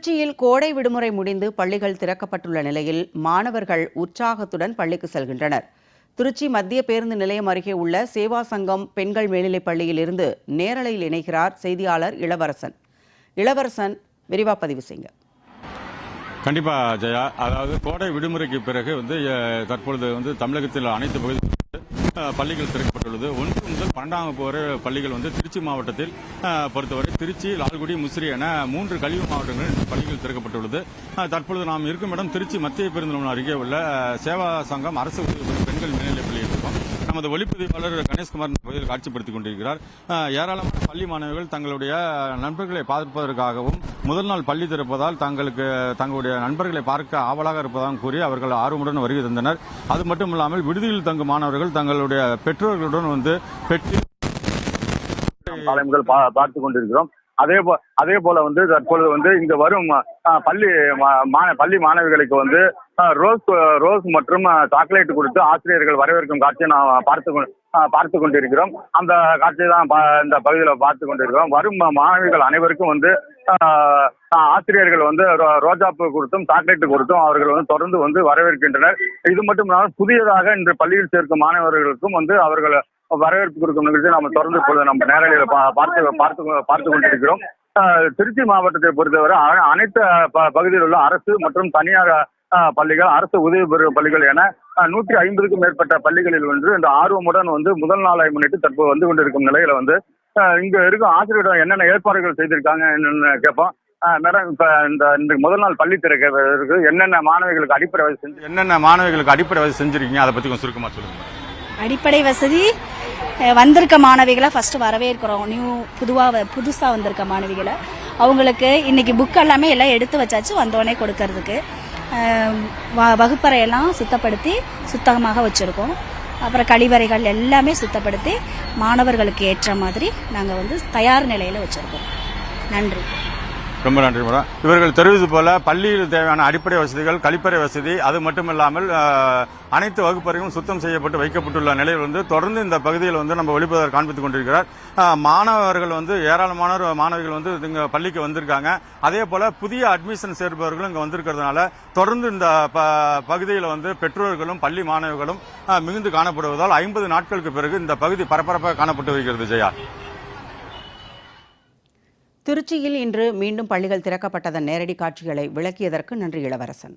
திருச்சியில் கோடை விடுமுறை முடிந்து பள்ளிகள் திறக்கப்பட்டுள்ள நிலையில் மாணவர்கள் உற்சாகத்துடன் பள்ளிக்கு செல்கின்றனர். திருச்சி மத்திய பேருந்து நிலையம் அருகே உள்ள சேவா சங்கம் பெண்கள் மேல்நிலைப் பள்ளியில் இருந்து நேரலையில் இணைகிறார் செய்தியாளர் இளவரசன். இளவரசன், விரிவா பதிவு செய்யுங்க. கண்டிப்பா ஜெயா. அதாவது கோடை விடுமுறைக்கு பிறகு தற்பொழுது தமிழகத்தில் அனைத்து பகுதிகளிலும் பள்ளிகள் திறக்கப்பட்டுள்ளது. 1 முதல் 12ஆம் வகுப்பு வரை பள்ளிகள் திருச்சி மாவட்டத்தில் பொறுத்தவரை திருச்சி, லால்குடி, முசிறி என 3 கழிவு மாவட்டங்களில் பள்ளிகள் திறக்கப்பட்டுள்ளது. தற்பொழுது நாம் இருக்கும் இடம் திருச்சி மத்திய பேருந்து நிலையம் அருகே உள்ள சேவா சங்கம் அரசு பெண்கள் மேல்நிலைப் பள்ளியில் இருக்கும். நமது ஒளிப்பதிவாளர் கணேஷ்குமார் பகுதியில் காட்சிப்படுத்திக் கொண்டிருக்கிறார். ஏராளமான பள்ளி மாணவர்கள் தங்களுடைய நண்பர்களை பார்ப்பதற்காகவும் முதல் நாள் பள்ளி திறப்பதால் தங்களுடைய நண்பர்களை பார்க்க ஆவலாக இருப்பதாக கூறி அவர்கள் ஆர்வமுடன் வருகை தந்தனர். அது மட்டுமில்லாமல் விடுதியில் தங்கும் மாணவர்கள் தங்களுடைய பெற்றோர்களுடன் பெற்று பார்த்துக் கொண்டிருக்கிறோம். அதே போல தற்பொழுது இங்க வரும் பள்ளி மாணவிகளுக்கு ரோஸ் மற்றும் சாக்லேட் கொடுத்து ஆசிரியர்கள் வரவேற்கும் காட்சியை நாம் பார்த்து கொண்டிருக்கிறோம். அந்த காட்சியை தான் இந்த பகுதியில் பார்த்து கொண்டிருக்கிறோம். வரும் மாணவிகள் அனைவருக்கும் ஆசிரியர்கள் ரோஜாப்பூ கொடுத்தும் சாக்லேட் கொடுத்தும் அவர்கள் தொடர்ந்து வரவேற்கின்றனர். இது மட்டும் இல்லாமல் புதியதாக இன்று பள்ளியில் சேர்க்கும் மாணவர்களுக்கும் அவர்கள் வரவேற்பு கொடுக்கும் நிகழ்ச்சி நாம் தொடர்ந்து நம்ம நேரடியில் பார்த்து கொண்டிருக்கிறோம். திருச்சி மாவட்டத்தை பொறுத்தவரை அனைத்து பகுதியில் உள்ள அரசு மற்றும் தனியார் பள்ளிகள், அரசு உதவி பெறும் பள்ளிகள் என 150க்கும் மேற்பட்ட பள்ளிகளில் இந்த ஆர்வமுடன் முதல் நாளை முன்னிட்டு தற்போது வந்து கொண்டிருக்கும் நிலையில இங்க இருக்கும் ஆசிரியரிடம் என்னென்ன ஏற்பாடுகள் செய்திருக்காங்க என்னென்ன கேட்போம். மேடம், இப்ப இந்த முதல் நாள் பள்ளி திறக்க என்னென்ன மாணவிகளுக்கு அடிப்படை வசதி செஞ்சிருக்கீங்க, அதை பத்தி கொஞ்சம் சுருக்கமா சொல்லுங்க. அடிப்படை வசதி வந்திருக்க மாணவிகளை ஃபர்ஸ்ட் வரவேற்கிறோம். புதுசா வந்திருக்க மாணவிகளை அவங்களுக்கு இன்னைக்கு புக் எல்லாமே எல்லாம் எடுத்து வச்சாச்சு, வந்தோடனே கொடுக்கறதுக்கு. வகுப்பறையெல்லாம் சுத்தமாக வச்சிருக்கோம். அப்புறம் கழிவறைகள் எல்லாமே சுத்தப்படுத்தி மாணவர்களுக்கு ஏற்ற மாதிரி நாங்கள் தயார் நிலையில வச்சிருக்கோம். நன்றி. ரொம்ப நன்றி மேடம். இவர்கள் தெரிவித்தது போல பள்ளியில் தேவையான அடிப்படை வசதிகள், கழிப்பறை வசதி, அது மட்டுமில்லாமல் அனைத்து வகுப்பறையும் சுத்தம் செய்யப்பட்டு வைக்கப்பட்டுள்ள நிலையில் தொடர்ந்து இந்த பகுதியில் நம்ம ஒளிப்பதிவாளர் காண்பித்துக் கொண்டிருக்கிறார். மாணவர்கள் ஏராளமான மாணவிகள் இங்க பள்ளிக்கு வந்திருக்காங்க. அதே போல புதிய அட்மிஷன் சேர்ப்பவர்களும் இங்க வந்திருக்கிறதுனால தொடர்ந்து இந்த பகுதியில் பெற்றோர்களும் பள்ளி மாணவர்களும் மிகுந்து காணப்படுவதால் 50 நாட்களுக்கு பிறகு இந்த பகுதி பரபரப்பாக காணப்பட்டு வருகிறது. ஜெயா. திருச்சியில் இன்று மீண்டும் பள்ளிகள் திறக்கப்பட்டதன் நேரடி காட்சிகளை விளக்கியதற்கு நன்றி இளவரசன்.